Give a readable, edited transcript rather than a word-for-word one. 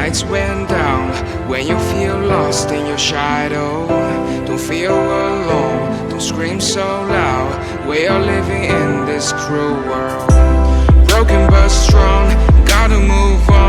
lights went down. When you feel lost in your shadow, don't feel alone, don't scream so loud. We are living in this cruel world, broken but strong, gotta move on.